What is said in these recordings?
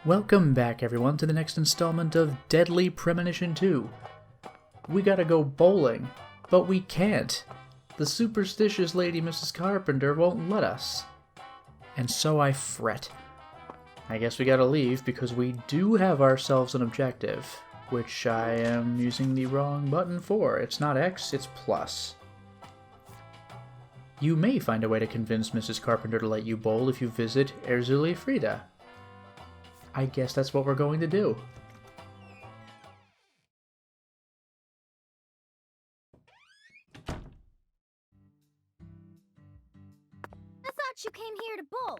Welcome back, everyone, to the next installment of Deadly Premonition 2. We gotta go bowling, but we can't. The superstitious lady Mrs. Carpenter won't let us. And so I fret. I guess we gotta leave because we do have ourselves an objective, which I am using the wrong button for. It's not X, it's plus. You may find a way to convince Mrs. Carpenter to let you bowl if you visit Alligator Figure. I guess that's what we're going to do. I thought you came here to bowl.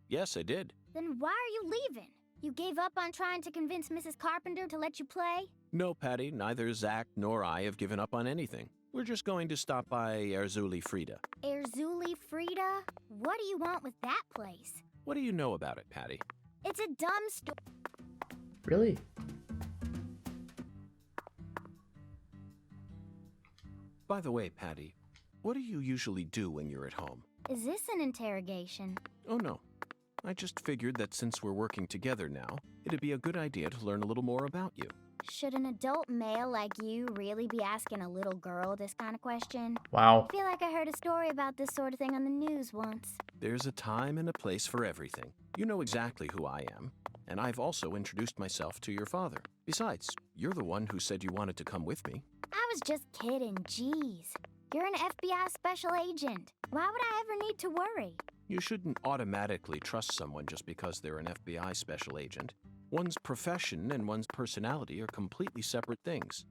Yes, I did. Then why are you leaving? You gave up on trying to convince Mrs. Carpenter to let you play? No, Patty, neither Zach nor I have given up on anything. We're just going to stop by Alligator Figure. Alligator Figure? What do you want with that place? What do you know about it, Patty? It's a dumb story. Really? By the way, Patty, what do you usually do when you're at home? Is this an interrogation? Oh, no. I just figured that since we're working together now, it'd be a good idea to learn a little more about you. Should an adult male like you really be asking a little girl this kind of question? Wow. I feel like I heard a story about this sort of thing on the news once. There's a time and a place for everything. You know exactly who I am, and I've also introduced myself to your father. Besides, you're the one who said you wanted to come with me. I was just kidding, jeez. You're an FBI special agent. Why would I ever need to worry? You shouldn't automatically trust someone just because they're an FBI special agent. One's profession and one's personality are completely separate things.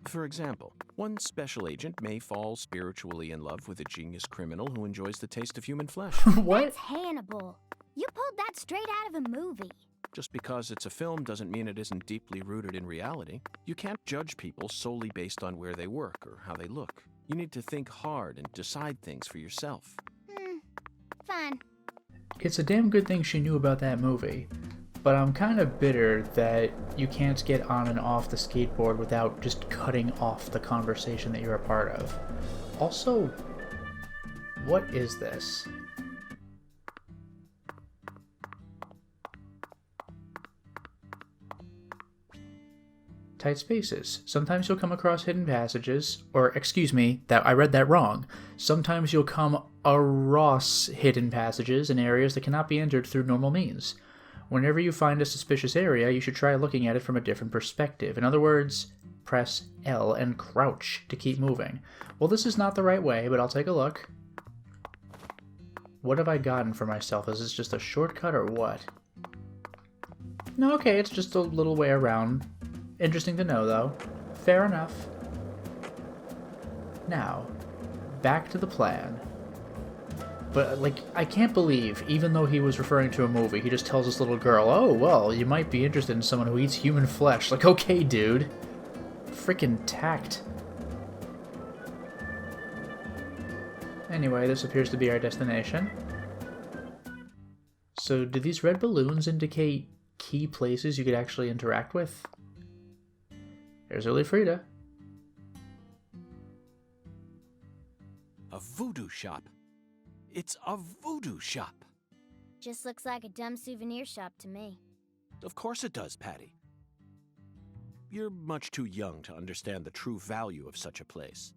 For example, one special agent may fall spiritually in love with a genius criminal who enjoys the taste of human flesh. What? That's Hannibal. You pulled that straight out of a movie. Just because it's a film doesn't mean it isn't deeply rooted in reality. You can't judge people solely based on where they work or how they look. You need to think hard and decide things for yourself. Fine. It's a damn good thing she knew about that movie, but I'm kind of bitter that you can't get on and off the skateboard without just cutting off the conversation that you're a part of. Also, what is this? Tight spaces. Sometimes you'll come across hidden passages, or excuse me, that I read that wrong. Sometimes you'll come across hidden passages in areas that cannot be entered through normal means. Whenever you find a suspicious area, you should try looking at it from a different perspective. In other words, press L and crouch to keep moving. Well, this is not the right way, but I'll take a look. What have I gotten for myself? Is this just a shortcut or what? No, okay, it's just a little way around. Interesting to know, though. Fair enough. Now, back to the plan. But, like, I can't believe, even though he was referring to a movie, he just tells this little girl, oh, well, you might be interested in someone who eats human flesh. Like, okay, dude. Frickin' tact. Anyway, this appears to be our destination. So, do these red balloons indicate key places you could actually interact with? There's Frida. A voodoo shop. It's a voodoo shop. Just looks like a dumb souvenir shop to me. Of course it does, Patty. You're much too young to understand the true value of such a place.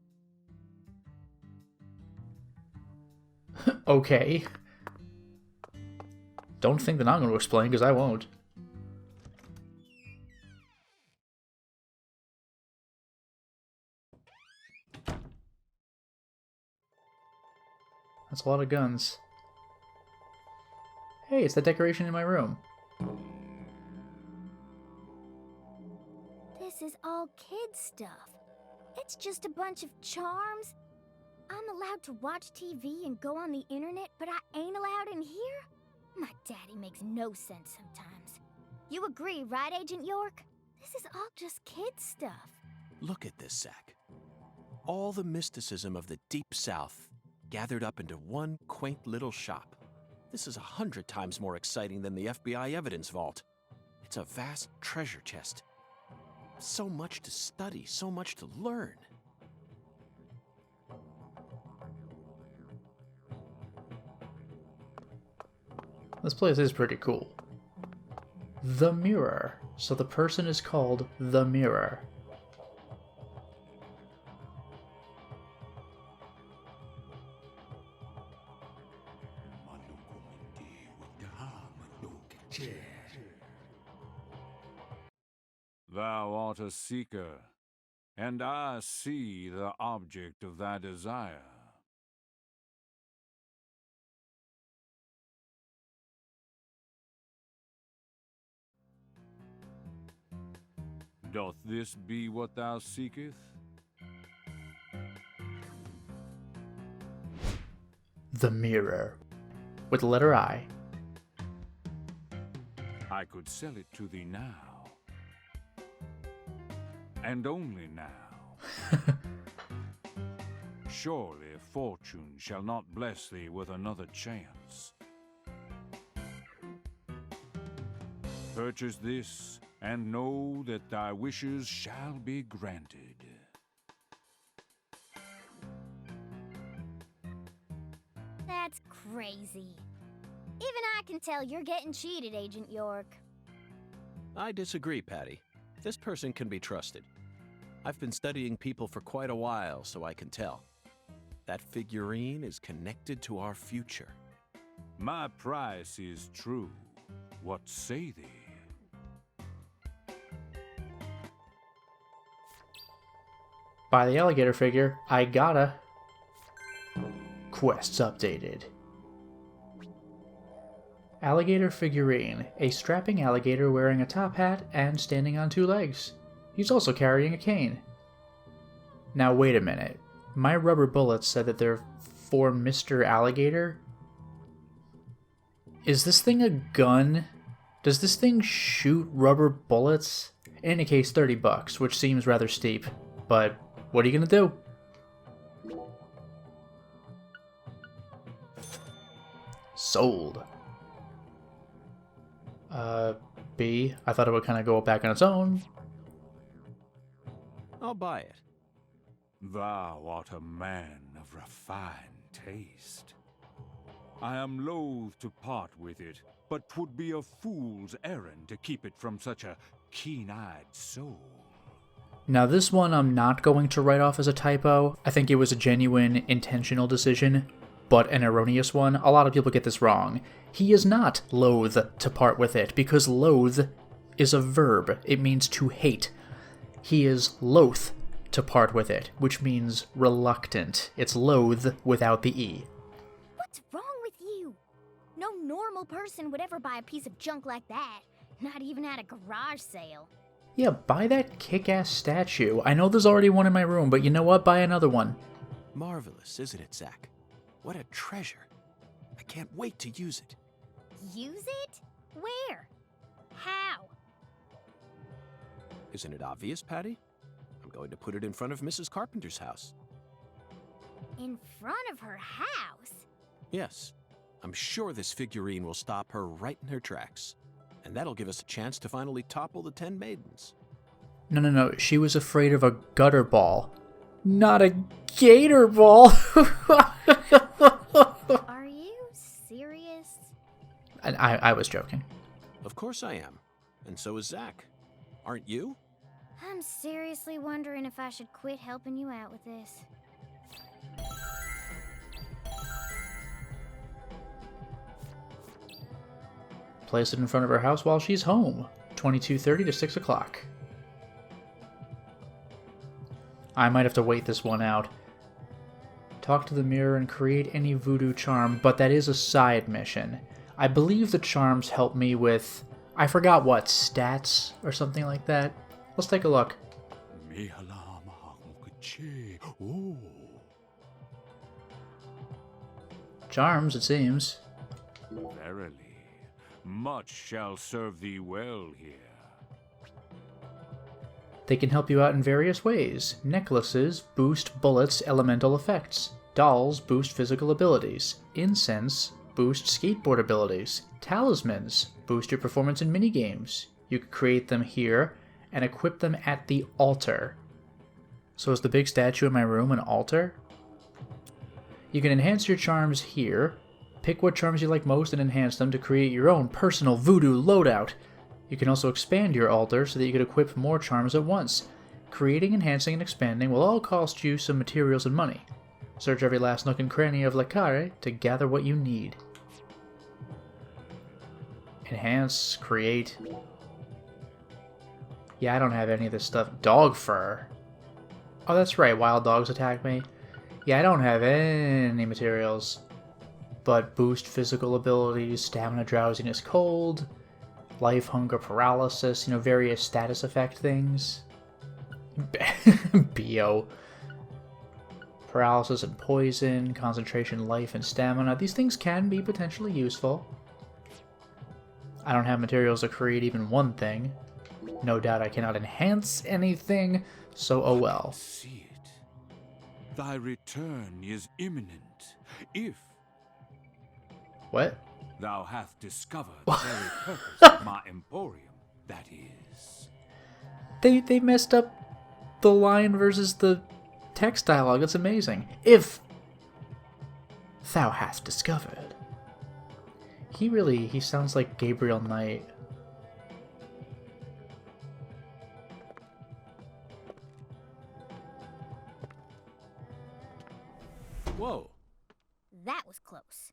Okay. Don't think that I'm going to explain, because I won't. That's a lot of guns. Hey, it's the decoration in my room. This is all kid stuff. It's just a bunch of charms. I'm allowed to watch TV and go on the internet, but I ain't allowed in here? My daddy makes no sense sometimes. You agree, right, Agent York? This is all just kid stuff. Look at this, Zach. All the mysticism of the Deep South gathered up into one quaint little shop. This is 100 times more exciting than the FBI evidence vault. It's a vast treasure chest. So much to study, so much to learn. This place is pretty cool. the mirror. So the person is called the mirror. Thou art a seeker, and I see the object of thy desire. Doth this be what thou seekest? The mirror. With the letter I. I could sell it to thee now. And only now. Surely fortune shall not bless thee with another chance. Purchase this, and know that thy wishes shall be granted. That's crazy. Even I can tell you're getting cheated, Agent York. I disagree, Patty. This person can be trusted. I've been studying people for quite a while, so I can tell. That figurine is connected to our future. My price is true. What say thee? By the alligator figure, I gotta. Quests updated. Alligator figurine, a strapping alligator wearing a top hat and standing on 2 legs. He's also carrying a cane. Now wait a minute. My rubber bullets said that they're for Mr. Alligator? Is this thing a gun? Does this thing shoot rubber bullets? In any case, $30, which seems rather steep. But what are you gonna do? Sold. B. I thought it would kind of go back on its own. I'll buy it. Thou art a man of refined taste. I am loath to part with it, but 'twould be a fool's errand to keep it from such a keen-eyed soul. Now this one I'm not going to write off as a typo. I think it was a genuine, intentional decision, but an erroneous one. A lot of people get this wrong. He is not loath to part with it, because loathe is a verb. It means to hate. He is loath to part with it, which means reluctant. It's loath without the E. What's wrong with you? No normal person would ever buy a piece of junk like that. Not even at a garage sale. Yeah, buy that kick-ass statue. I know there's already one in my room, but you know what? Buy another one. Marvelous, isn't it, Zach? What a treasure. I can't wait to use it. Use it? Where? How? Isn't it obvious, Patty? I'm going to put it in front of Mrs. Carpenter's house. In front of her house? Yes. I'm sure this figurine will stop her right in her tracks. And that'll give us a chance to finally topple the 10 maidens. No. She was afraid of a gutter ball. Not a gator ball! Are you serious? I was joking. Of course I am. And so is Zach. Aren't you? I'm seriously wondering if I should quit helping you out with this. Place it in front of her house while she's home. 22:30 to 6 o'clock. I might have to wait this one out. Talk to the mirror and create any voodoo charm, but that is a side mission. I believe the charms help me with, I forgot what, stats or something like that. Let's take a look. Charms, it seems. Verily, much shall serve thee well here. They can help you out in various ways. Necklaces boost bullets' elemental effects. Dolls boost physical abilities. Incense boost skateboard abilities. Talismans boost your performance in minigames. You can create them here and equip them at the altar. So is the big statue in my room an altar? You can enhance your charms here. Pick what charms you like most and enhance them to create your own personal voodoo loadout. You can also expand your altar so that you can equip more charms at once. Creating, enhancing, and expanding will all cost you some materials and money. Search every last nook and cranny of Lecare to gather what you need. Enhance, create. Yeah, I don't have any of this stuff. Dog fur. Oh, that's right, wild dogs attack me. Yeah, I don't have any materials. But boost physical abilities, stamina, drowsiness, cold, life, hunger, paralysis, various status effect things. Bio. Paralysis and poison, concentration, life, and stamina. These things can be potentially useful. I don't have materials to create even one thing. No doubt I cannot enhance anything, so oh well. See it. Thy return is imminent, if What? thou hast discovered the very purpose of my emporium, that is. They messed up the line versus the text dialogue. That's amazing. If thou hast discovered. He sounds like Gabriel Knight. Whoa. That was close.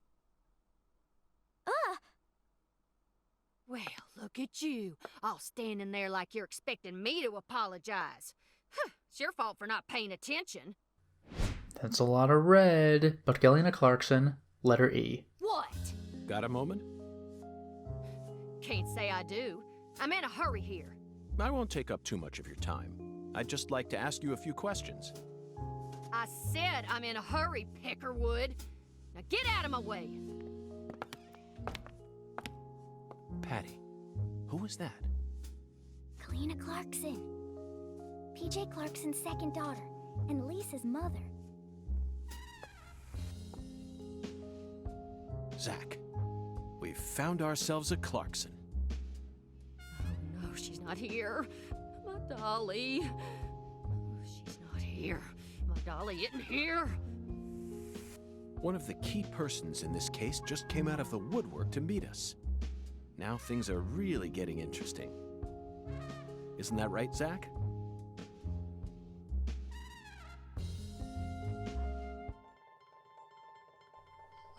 Well, look at you, all standing there like you're expecting me to apologize. Huh, it's your fault for not paying attention. That's a lot of red. But Galena Clarkson, letter E. What? Got a moment? Can't say I do. I'm in a hurry here. I won't take up too much of your time. I'd just like to ask you a few questions. I said I'm in a hurry, Peckerwood. Now get out of my way. Patty, who was that? Kalina Clarkson. PJ Clarkson's second daughter, and Lisa's mother. Zach, we've found ourselves a Clarkson. Oh no, she's not here. My dolly. Oh, she's not here. My dolly isn't here. One of the key persons in this case just came out of the woodwork to meet us. Now things are really getting interesting. Isn't that right, Zach?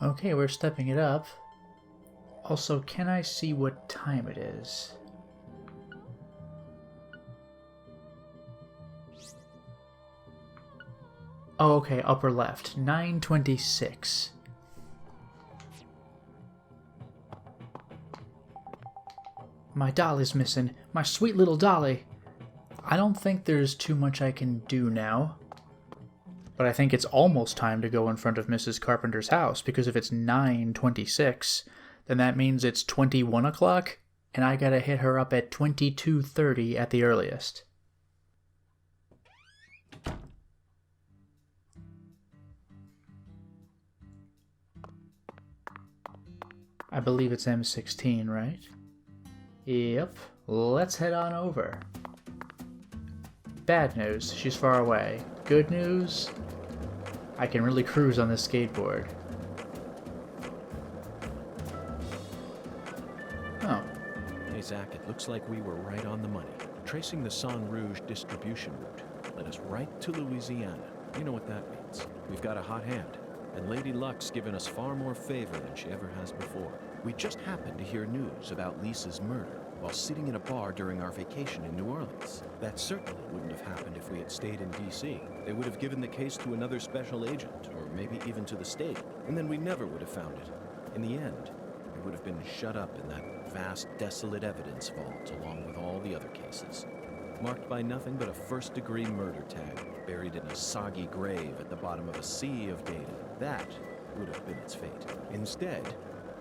Okay, we're stepping it up. Also, can I see what time it is? Oh, okay, upper left. 9:26. My dolly's missing. My sweet little dolly. I don't think there's too much I can do now. But I think it's almost time to go in front of Mrs. Carpenter's house, because if it's 9:26, then that means it's 21 o'clock, and I gotta hit her up at 22:30 at the earliest. I believe it's M16, right? Yep, let's head on over. Bad news, she's far away. Good news, I can really cruise on this skateboard. Oh. Hey, Zach, it looks like we were right on the money. Tracing the Sang Rouge distribution route led us right to Louisiana. You know what that means. We've got a hot hand, and Lady Luck's given us far more favor than she ever has before. We just happened to hear news about Lisa's murder while sitting in a bar during our vacation in New Orleans. That certainly wouldn't have happened if we had stayed in D.C. They would have given the case to another special agent, or maybe even to the state, and then we never would have found it. In the end, it would have been shut up in that vast, desolate evidence vault along with all the other cases. Marked by nothing but a first-degree murder tag, buried in a soggy grave at the bottom of a sea of data. That would have been its fate. Instead,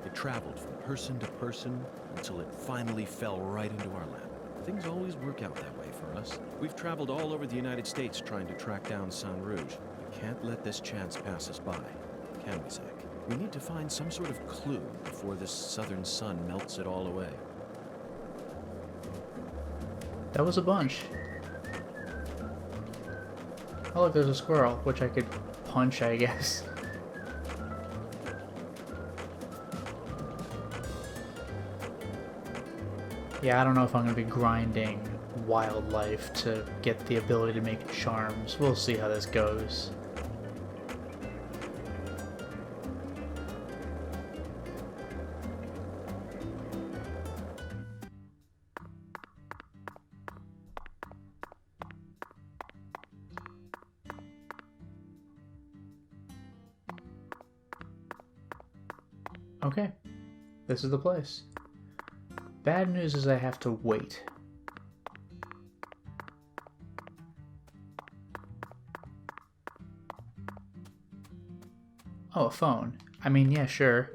it traveled from person to person until it finally fell right into our lap. Things always work out that way for us. We've traveled all over the United States trying to track down Sang Rouge. We can't let this chance pass us by, can we, Zach? We need to find some sort of clue before this southern sun melts it all away. That was a bunch. Oh look, there's a squirrel, which I could punch, I guess. Yeah, I don't know if I'm going to be grinding wildlife to get the ability to make charms. We'll see how this goes. Okay, this is the place. Bad news is I have to wait. Oh, a phone. I mean, yeah, sure.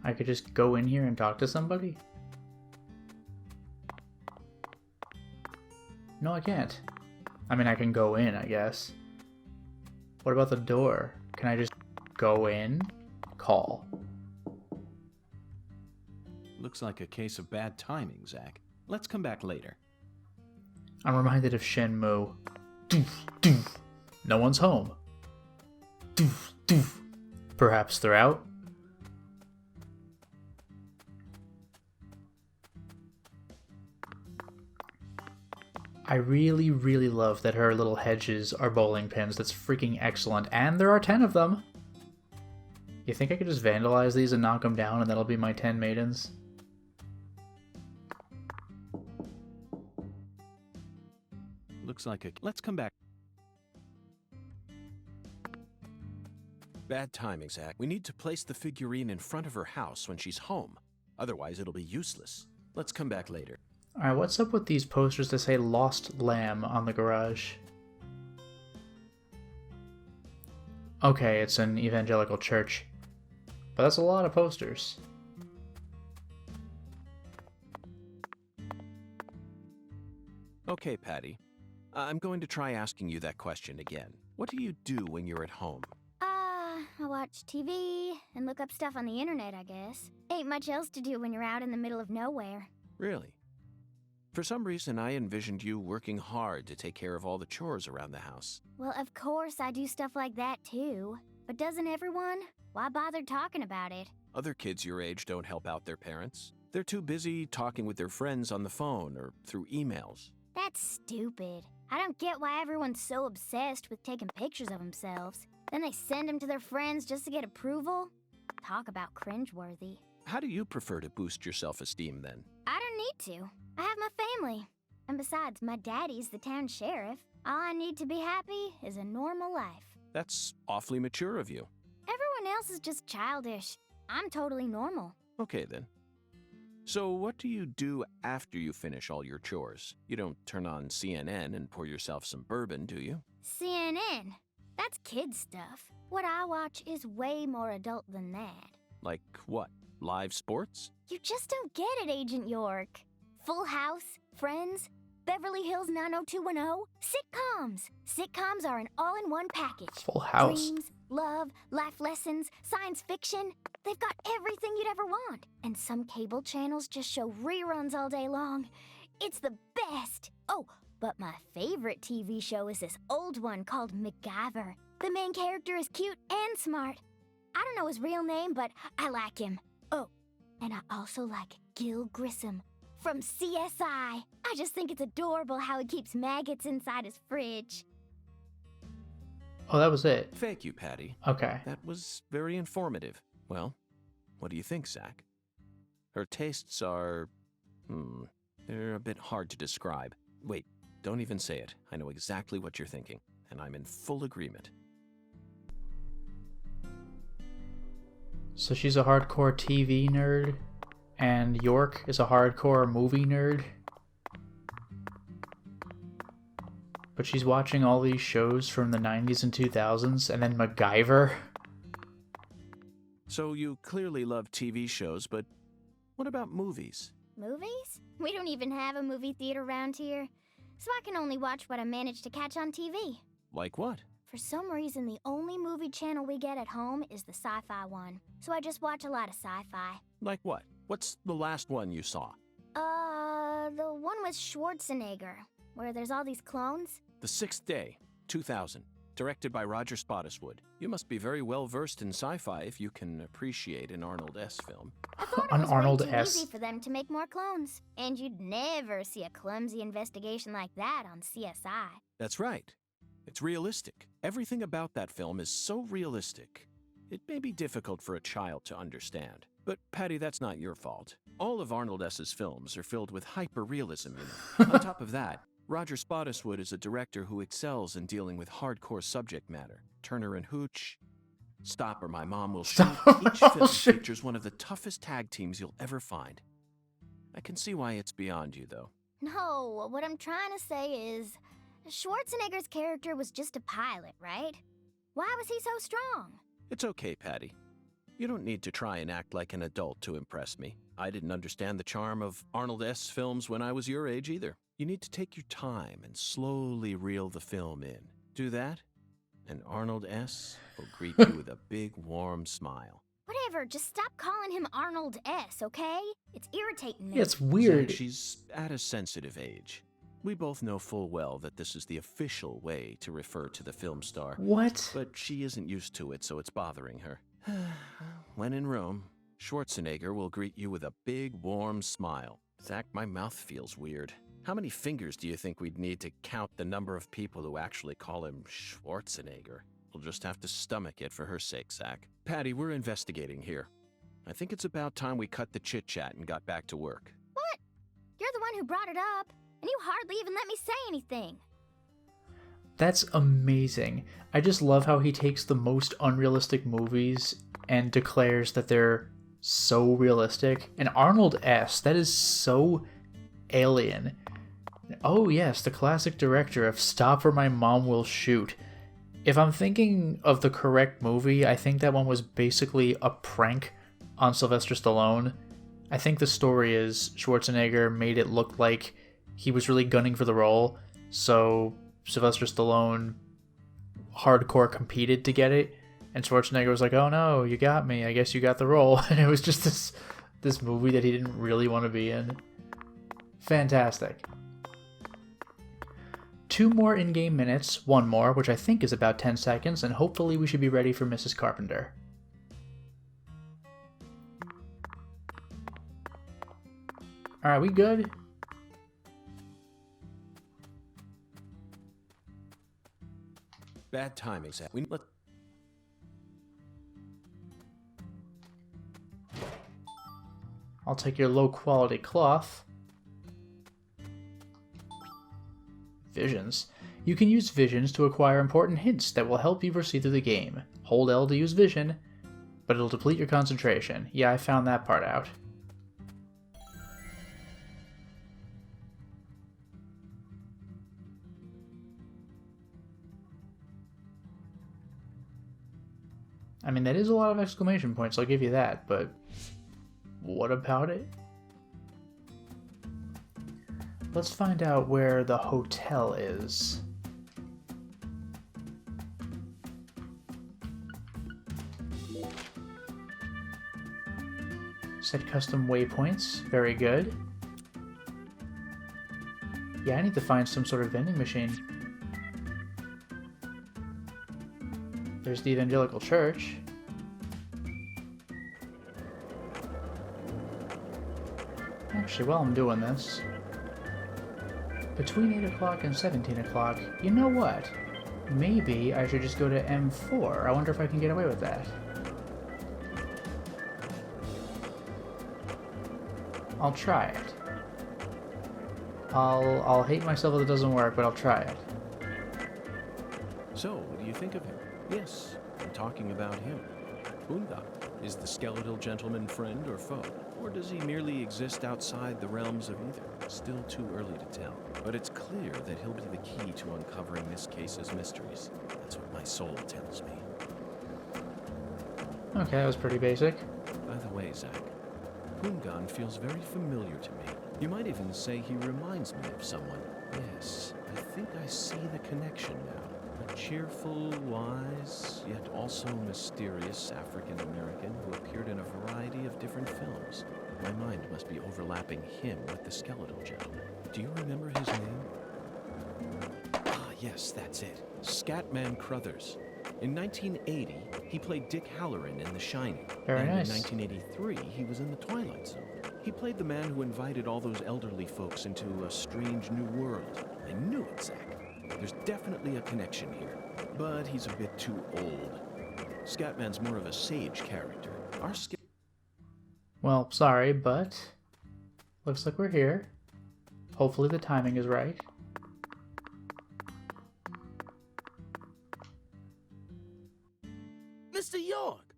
I could just go in here and talk to somebody? No, I can't. I mean, I can go in, I guess. What about the door? Can I just go in? Call. Looks like a case of bad timing, Zach. Let's come back later. I'm reminded of Shenmue. Doof, doof. No one's home. Doof, doof. Perhaps they're out? I really, really love that her little hedges are bowling pins. That's freaking excellent. And there are 10 of them. You think I could just vandalize these and knock them down and that'll be my 10 maidens? Looks like a... Let's come back. Bad timing, Zach. We need to place the figurine in front of her house when she's home. Otherwise, it'll be useless. Let's come back later. Alright, what's up with these posters that say Lost Lamb on the garage? Okay, it's an evangelical church. But that's a lot of posters. Okay, Patty. I'm going to try asking you that question again. What do you do when you're at home? I watch TV and look up stuff on the internet, I guess. Ain't much else to do when you're out in the middle of nowhere. Really? For some reason, I envisioned you working hard to take care of all the chores around the house. Well, of course I do stuff like that too. But doesn't everyone? Why bother talking about it? Other kids your age don't help out their parents. They're too busy talking with their friends on the phone or through emails. That's stupid. I don't get why everyone's so obsessed with taking pictures of themselves. Then they send them to their friends just to get approval? Talk about cringeworthy. How do you prefer to boost your self-esteem then? I don't need to. I have my family. And besides, my daddy's the town sheriff. All I need to be happy is a normal life. That's awfully mature of you. Everyone else is just childish. I'm totally normal. Okay then. So what do you do after you finish all your chores? You don't turn on CNN and pour yourself some bourbon, do you? CNN? That's kid stuff. What I watch is way more adult than that. Like what? Live sports? You just don't get it, Agent York. Full House, Friends, Beverly Hills 90210, sitcoms. Sitcoms are an all-in-one package. Full House. Dreams, love, life lessons, science fiction. They've got everything you'd ever want. And some cable channels just show reruns all day long. It's the best. Oh, but my favorite TV show is this old one called MacGyver. The main character is cute and smart. I don't know his real name, but I like him. Oh, and I also like Gil Grissom from CSI. I just think it's adorable how he keeps maggots inside his fridge. Oh, that was it. Thank you, Patty. Okay. That was very informative. Well, what do you think, Zach? Her tastes are... they're a bit hard to describe. Wait, don't even say it. I know exactly what you're thinking, and I'm in full agreement. So she's a hardcore TV nerd, and York is a hardcore movie nerd. But she's watching all these shows from the 90s and 2000s, and then MacGyver. So you clearly love TV shows, but what about movies? Movies? We don't even have a movie theater around here, so I can only watch what I manage to catch on TV. Like what? For some reason, the only movie channel we get at home is the sci-fi one. So I just watch a lot of sci-fi. Like what? What's the last one you saw? The one with Schwarzenegger, where there's all these clones. The Sixth Day, 2000. Directed by Roger Spottiswoode. You must be very well versed in sci-fi if you can appreciate an Arnold S. film. I thought it An was Arnold way too S. easy for them to make more clones. And you'd never see a clumsy investigation like that on CSI. That's right. It's realistic. Everything about that film is so realistic. It may be difficult for a child to understand. But, Patty, that's not your fault. All of Arnold S.'s films are filled with hyper-realism, you know. On top of that, Roger Spottiswoode is a director who excels in dealing with hardcore subject matter. Turner and Hooch, Stop or My Mom Will Shoot. Each film features one of the toughest tag teams you'll ever find. I can see why it's beyond you, though. No, what I'm trying to say is, Schwarzenegger's character was just a pilot, right? Why was he so strong? It's okay, Patty. You don't need to try and act like an adult to impress me. I didn't understand the charm of Arnold S. films when I was your age either. You need to take your time and slowly reel the film in. Do that, and Arnold S. will greet you with a big, warm smile. Whatever, just stop calling him Arnold S, okay? It's irritating me. Yeah, it's weird. Zach, she's at a sensitive age. We both know full well that this is the official way to refer to the film star. What? But she isn't used to it, so it's bothering her. When in Rome, Schwarzenegger will greet you with a big, warm smile. Zach, my mouth feels weird. How many fingers do you think we'd need to count the number of people who actually call him Schwarzenegger? We'll just have to stomach it for her sake, Zach. Patty, we're investigating here. I think it's about time we cut the chit-chat and got back to work. What? You're the one who brought it up, and you hardly even let me say anything. That's amazing. I just love how he takes the most unrealistic movies and declares that they're so realistic. And Arnold S., that is so alien. Oh yes, the classic director of Stop or My Mom Will Shoot. If I'm thinking of the correct movie, I think that one was basically a prank on Sylvester Stallone. I think the story is Schwarzenegger made it look like he was really gunning for the role, so Sylvester Stallone hardcore competed to get it, and Schwarzenegger was like, oh no, you got me, I guess you got the role. And it was just this movie that he didn't really want to be in. Fantastic. 2 more in-game minutes, 1 more, which I think is about 10 seconds, and hopefully we should be ready for Mrs. Carpenter. Alright, we good? Bad timing, Zach. I'll take your low-quality cloth. Visions. You can use visions to acquire important hints that will help you proceed through the game. Hold L to use vision, but it'll deplete your concentration. Yeah, I found that part out. I mean, that is a lot of exclamation points, I'll give you that, but what about it? Let's find out where the hotel is. Set custom waypoints. Very good. Yeah, I need to find some sort of vending machine. There's the Evangelical Church. Actually, while I'm doing this, between 8 o'clock and 17 o'clock, you know what? Maybe I should just go to M4. I wonder if I can get away with that. I'll try it. I'll hate myself if it doesn't work, but I'll try it. So, what do you think of him? Yes, I'm talking about him. Boonda. Is the skeletal gentleman friend or foe? Or does he merely exist outside the realms of either? Still too early to tell. But it's clear that he'll be the key to uncovering this case's mysteries. That's what my soul tells me. Okay, that was pretty basic. By the way, Zach, Poongan feels very familiar to me. You might even say he reminds me of someone. Yes, I think I see the connection now. A cheerful, wise, yet also mysterious African-American who appeared in a variety of different films. My mind must be overlapping him with the skeletal gentleman. Do you remember his name? Ah, yes, that's it. Scatman Crothers. In 1980, he played Dick Halloran in The Shining. Very and nice. in 1983, he was in The Twilight Zone. He played the man who invited all those elderly folks into a strange new world. I knew it, Zach. There's definitely a connection here, but he's a bit too old. Scatman's more of a sage character. Well, sorry, but looks like we're here. Hopefully the timing is right. Mr. York,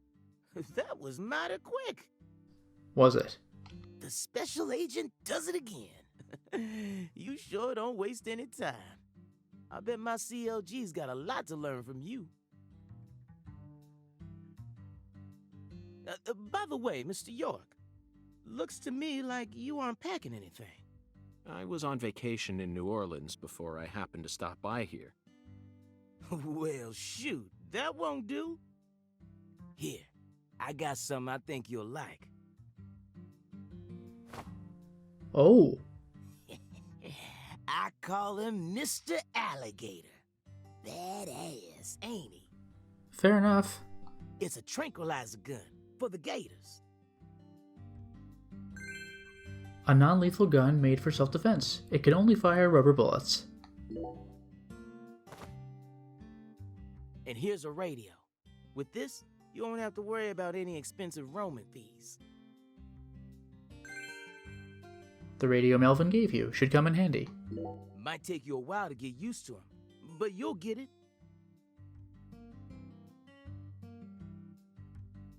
that was mighty quick. Was it? The special agent does it again. You sure don't waste any time. I bet my CLG's got a lot to learn from you. By the way, Mr. York, looks to me like you aren't packing anything. I was on vacation in New Orleans before I happened to stop by here. Well, shoot, that won't do. Here, I got something I think you'll like. Oh, I call him Mr. Alligator. Badass, ain't he? fair enough. It's a tranquilizer gun for the gators. A non-lethal gun made for self-defense. It can only fire rubber bullets. And here's a radio. With this, you won't have to worry about any expensive roaming fees. The radio Melvin gave you should come in handy. Might take you a while to get used to him, but you'll get it.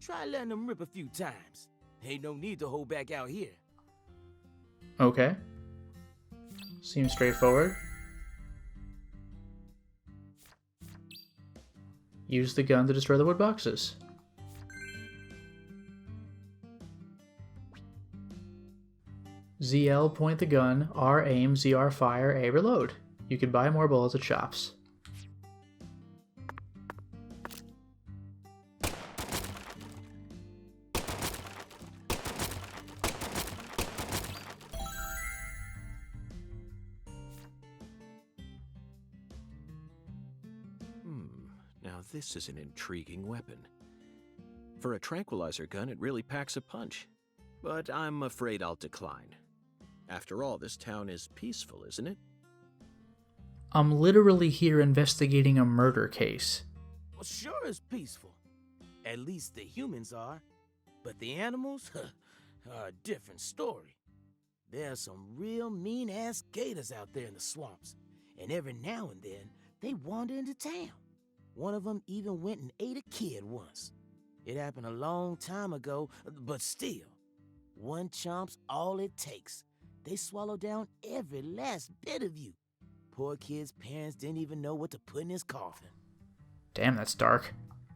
Try letting him rip a few times. Ain't no need to hold back out here. Okay. Seems straightforward. Use the gun to destroy the wood boxes. ZL point the gun, R aim, ZR fire, A reload. You can buy more bullets at shops. Now this is an intriguing weapon. For a tranquilizer gun, it really packs a punch. But I'm afraid I'll decline. After all, this town is peaceful, isn't it? I'm literally here investigating a murder case. Well, sure it's peaceful. At least the humans are. But the animals are a different story. There's some real mean-ass gators out there in the swamps. And every now and then, they wander into town. One of them even went and ate a kid once. It happened a long time ago, but still. One chomp's all it takes. They swallow down every last bit of you. Poor kid's parents didn't even know what to put in his coffin. Damn, that's dark.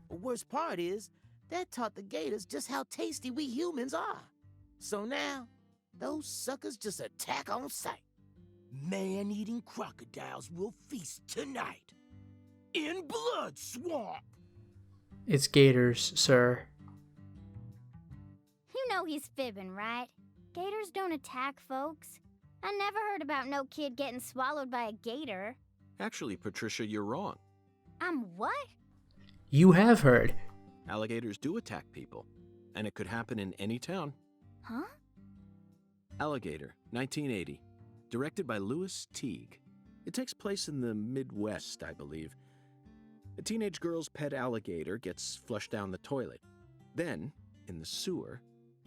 The worst part is, that taught the gators just how tasty we humans are. So now, those suckers just attack on sight. Man-eating crocodiles will feast tonight. In Blood Swamp! It's gators, sir. You know he's fibbing, right? Gators don't attack folks. I never heard about no kid getting swallowed by a gator. Actually, Patricia, you're wrong. I'm what? You have heard. Alligators do attack people, and it could happen in any town. Huh? Alligator, 1980. Directed by Louis Teague. It takes place in the Midwest, I believe. A teenage girl's pet alligator gets flushed down the toilet. Then, in the sewer,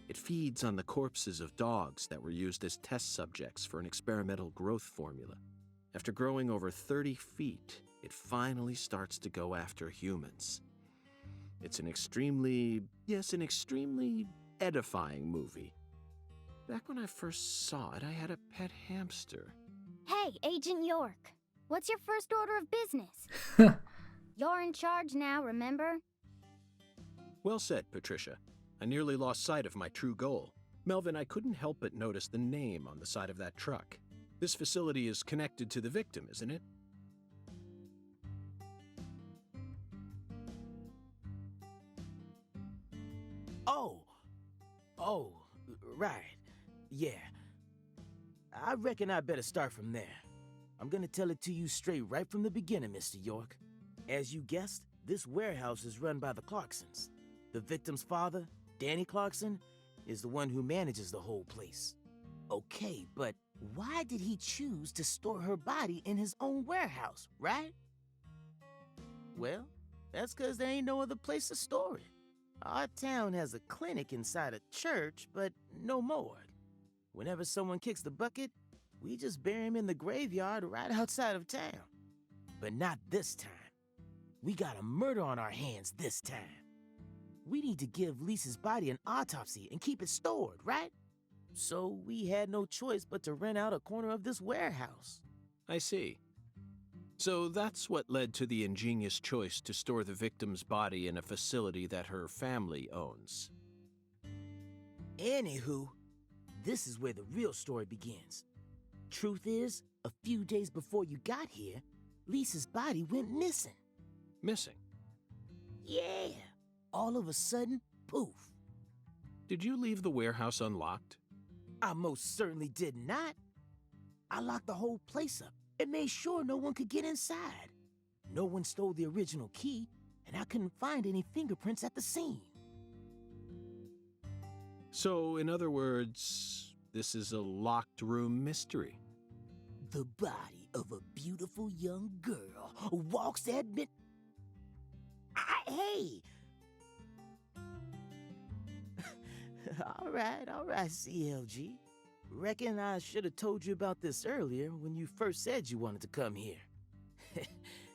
it feeds on the corpses of dogs that were used as test subjects for an experimental growth formula. After growing over 30 feet, it finally starts to go after humans. It's an extremely edifying movie. Back when I first saw it, I had a pet hamster. Hey, Agent York. What's your first order of business? You're in charge now, remember? Well said, Patricia. I nearly lost sight of my true goal. Melvin, I couldn't help but notice the name on the side of that truck. This facility is connected to the victim, isn't it? Oh, right. Yeah. I reckon I better start from there. I'm gonna tell it to you straight right from the beginning, Mr. York. As you guessed, this warehouse is run by the Clarksons. The victim's father, Danny Clarkson, is the one who manages the whole place. Okay, but why did he choose to store her body in his own warehouse, right? Well, that's 'cause there ain't no other place to store it. Our town has a clinic inside a church, but no morgue. Whenever someone kicks the bucket, we just bury him in the graveyard right outside of town. But not this time. We got a murder on our hands this time. We need to give Lisa's body an autopsy and keep it stored, right? So we had no choice but to rent out a corner of this warehouse. I see. So that's what led to the ingenious choice to store the victim's body in a facility that her family owns. Anywho, this is where the real story begins. Truth is, a few days before you got here, Lisa's body went missing. Missing? Yeah. All of a sudden, poof. Did you leave the warehouse unlocked? I most certainly did not. I locked the whole place up and made sure no one could get inside. No one stole the original key, and I couldn't find any fingerprints at the scene. So, in other words, this is a locked room mystery. The body of a beautiful young girl walks at mid... Hey! All right, CLG. Reckon I should have told you about this earlier when you first said you wanted to come here.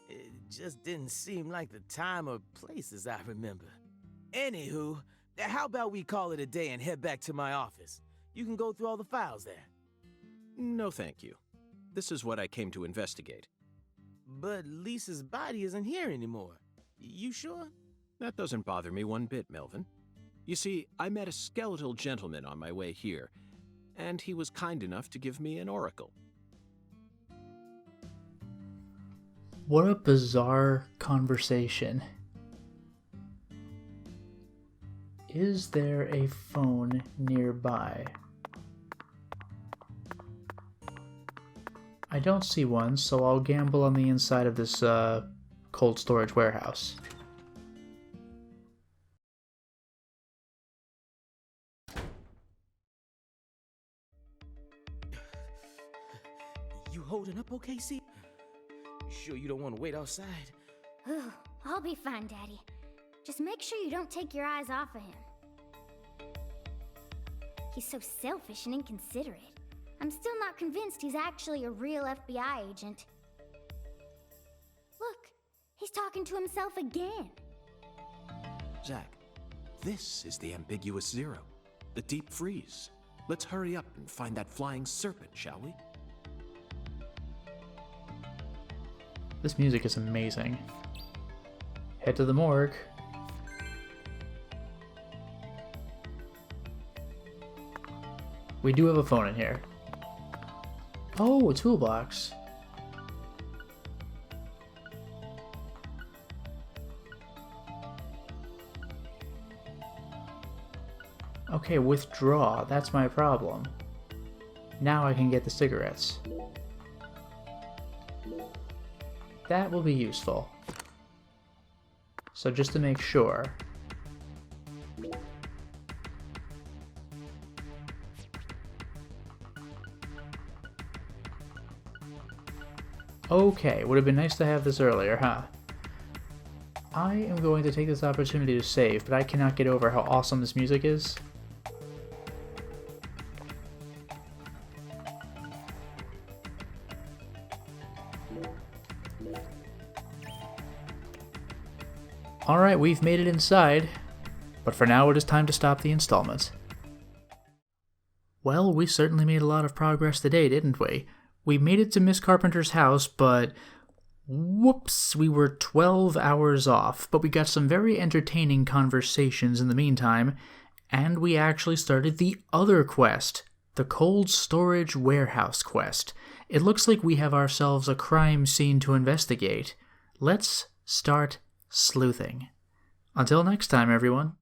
It just didn't seem like the time or place as I remember. Anywho, how about we call it a day and head back to my office? You can go through all the files there. No, thank you. This is what I came to investigate. But Lisa's body isn't here anymore. You sure? That doesn't bother me one bit, Melvin. You see, I met a skeletal gentleman on my way here, and he was kind enough to give me an oracle. What a bizarre conversation. Is there a phone nearby? I don't see one, so I'll gamble on the inside of this cold storage warehouse. You holding up okay, C? You sure you don't want to wait outside? Ooh, I'll be fine, Daddy. Just make sure you don't take your eyes off of him. He's so selfish and inconsiderate. I'm still not convinced he's actually a real FBI agent. Look, he's talking to himself again. Zach, this is the ambiguous zero, the deep freeze. Let's hurry up and find that flying serpent, shall we? This music is amazing. Head to the morgue. We do have a phone in here. Oh, a toolbox. Okay, withdraw. That's my problem. Now I can get the cigarettes. That will be useful. So just to make sure. Okay, would have been nice to have this earlier, huh? I am going to take this opportunity to save, but I cannot get over how awesome this music is. Alright, we've made it inside, but for now it is time to stop the installment. Well, we certainly made a lot of progress today, didn't we? We made it to Miss Carpenter's house, but whoops, we were 12 hours off, but we got some very entertaining conversations in the meantime, and we actually started the other quest, the cold storage warehouse quest. It looks like we have ourselves a crime scene to investigate. Let's start sleuthing. Until next time, everyone.